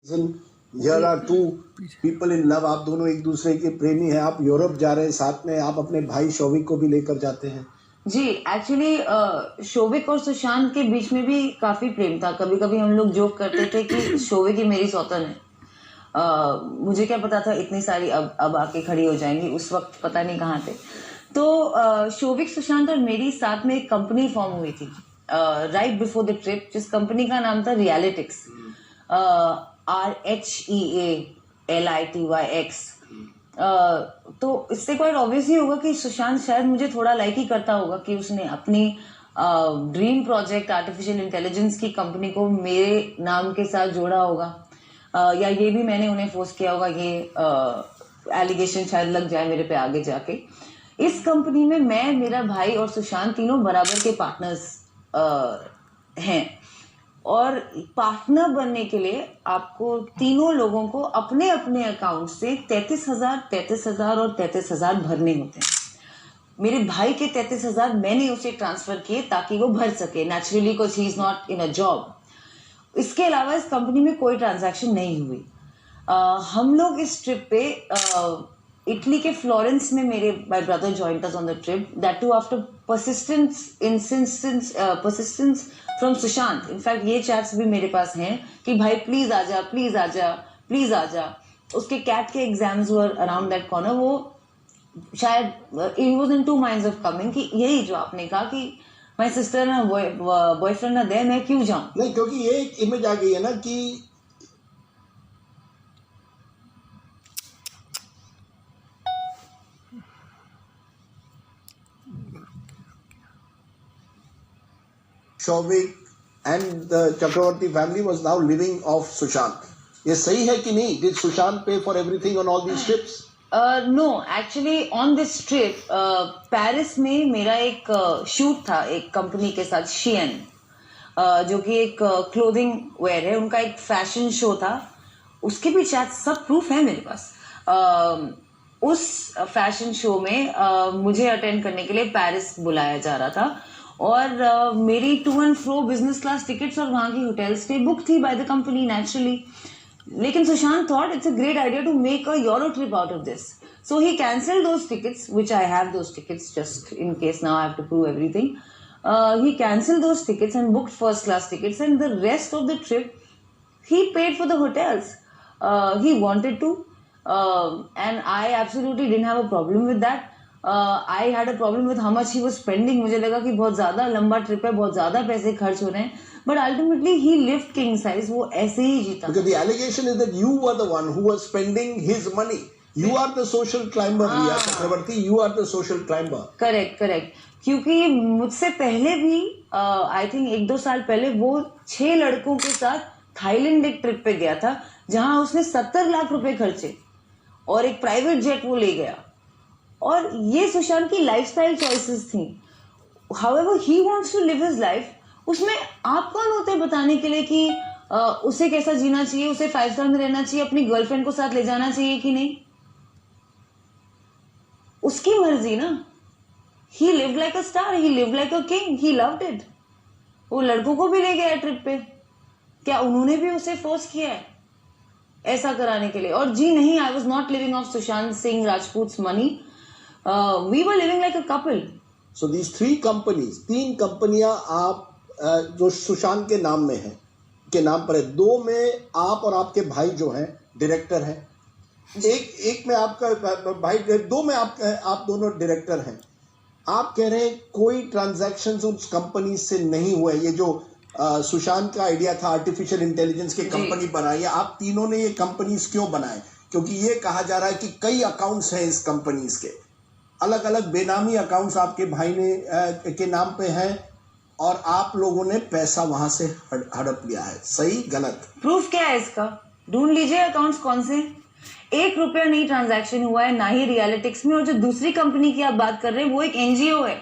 Here are two people in love, आप दोनों एक दूसरे के प्रेमी हैं, आप यूरोप जा रहे हैं साथ में, आप अपने भाई शौविक को भी लेकर जाते हैं। जी एक्चुअली शोविक और सुशांत के बीच में भी काफी प्रेम था। कभी कभी हम लोग जोक करते थे कि शोविक ही मेरी सौतन है। मुझे क्या पता था इतनी सारी अब आके खड़ी हो जाएंगी, उस वक्त पता नहीं कहाँ थे। तो शोविक, सुशांत और मेरी साथ में एक कंपनी फॉर्म हुई थी राइट बिफोर द ट्रिप, जिस कंपनी का नाम था रियलिटिक्स, RHEALITYX। तो इससे क्वाइट ऑब्वियस ही होगा कि सुशांत शायद मुझे थोड़ा लाइक ही करता होगा कि उसने अपनी ड्रीम प्रोजेक्ट आर्टिफिशियल इंटेलिजेंस की कंपनी को मेरे नाम के साथ जोड़ा होगा, या ये भी मैंने उन्हें फोर्स किया होगा, ये एलिगेशन शायद लग जाए मेरे पे आगे जाके। इस कंपनी में मैं, मेरा भाई और सुशांत तीनों बराबर के पार्टनर्स हैं, और पार्टनर बनने के लिए आपको तीनों लोगों को अपने अपने अकाउंट से 33,000 और 33,000 भरने होते हैं। मेरे भाई के 33,000 मैंने उसे ट्रांसफर किए ताकि वो भर सके, naturally, because he is not in a job. इसके अलावा इस कंपनी में कोई ट्रांजैक्शन नहीं हुई। हम लोग इस ट्रिप पे इटली के फ्लोरेंस में मेरे my brother joined us on the trip, that too after persistence from Sushant. In fact ये चैट्स भी मेरे पास हैं कि भाई प्लीज आजा, प्लीज आजा, प्लीज आजा। उसके कैट के exams were around that corner. वो शायद he was in two minds of coming, कि यही जो आपने कहा कि माय सिस्टर ना बॉयफ्रेंड ना दे, मैं क्यों जाऊं। नहीं, क्योंकि ये एक इमेज आ गई है ना कि Showik and the Chakraborty family was now living off Sushant. ये सही है कि नहीं? Did Sushant pay for everything on all these trips? No, actually on this trip Paris में मेरा एक शूट था एक कंपनी के साथ, शियन, जो कि एक क्लोथिंग वेयर है, उनका एक फैशन शो था। उसके भी शायद सब प्रूफ है मेरे पास। उस फैशन शो में मुझे अटेंड करने के लिए पेरिस बुलाया जा रहा था, और मेरी to and fro business class tickets और वहां की होटल स्टे बुक थी बाय द कंपनी नेचुरली। लेकिन Sushant thought it's a great idea to make a Euro trip out of this, so he canceled those tickets, which I have those tickets just in case now I have to prove everything. He canceled those tickets and booked first class tickets, and the rest of the trip he paid for the hotels. He wanted to, and I absolutely didn't have a problem with that. I had a problem with how much he was spending. मुझे लगा कि बहुत ज्यादा लंबा trip है, बहुत ज्यादा पैसे खर्च हो रहे हैं, but ultimately he lived king size. वो ऐसे ही जीता। Because the allegation is that you were the one who was spending his money. You are the social climber, Riya Chakravarti. You are the social climber. Correct. क्योंकि मुझसे पहले भी I think 1-2 साल पहले वो 6 लड़कों के साथ थाईलैंड एक ट्रिप पे गया था, जहां उसने 70 लाख रुपए खर्चे और एक प्राइवेट जेट वो ले गया। और ये सुशांत की लाइफस्टाइल चॉइसेस थी। However he wants to live his life. उसमें आप कौन होते हैं बताने के लिए कि उसे कैसा जीना चाहिए, उसे 5 स्टार में रहना चाहिए, अपनी गर्लफ्रेंड को साथ ले जाना चाहिए कि नहीं। उसकी मर्जी ना। He lived like a star, he lived like a king, he loved it. वो लड़कों को भी ले गया ट्रिप पे। क्या उन्होंने भी उसे फोर्स किया है ऐसा कराने के लिए? और जी नहीं, I was not living off Sushant Singh Rajput's money. We were living like a couple. So these 3 companies, 3 कंपनियां आप जो सुशांत के नाम में है, के नाम पर है, 2 में आप और आपके भाई जो हैं डायरेक्टर हैं, एक में आपका भाई, 2 में आप दोनों डायरेक्टर हैं। आप कह रहे हैं कोई ट्रांजैक्शन उस कंपनी से नहीं हुआ। ये जो सुशांत का आइडिया था आर्टिफिशियल इंटेलिजेंस की कंपनी बनाई, आप तीनों ने ये कंपनीज क्यों बनाए? क्योंकि ये कहा जा रहा है कि कई अकाउंट्स हैं इस कंपनीज के, अलग अलग बेनामी अकाउंट्स आपके भाई ने के नाम पे हैं, और आप लोगों ने पैसा वहां से हड़प लिया है। सही गलत? प्रूफ क्या है इसका? ढूंढ लीजिए अकाउंट्स कौन से। 1 रुपया नहीं ट्रांजैक्शन हुआ है, ना ही रियलिटिक्स में। और जो दूसरी कंपनी की आप बात कर रहे हैं वो एक एनजीओ है।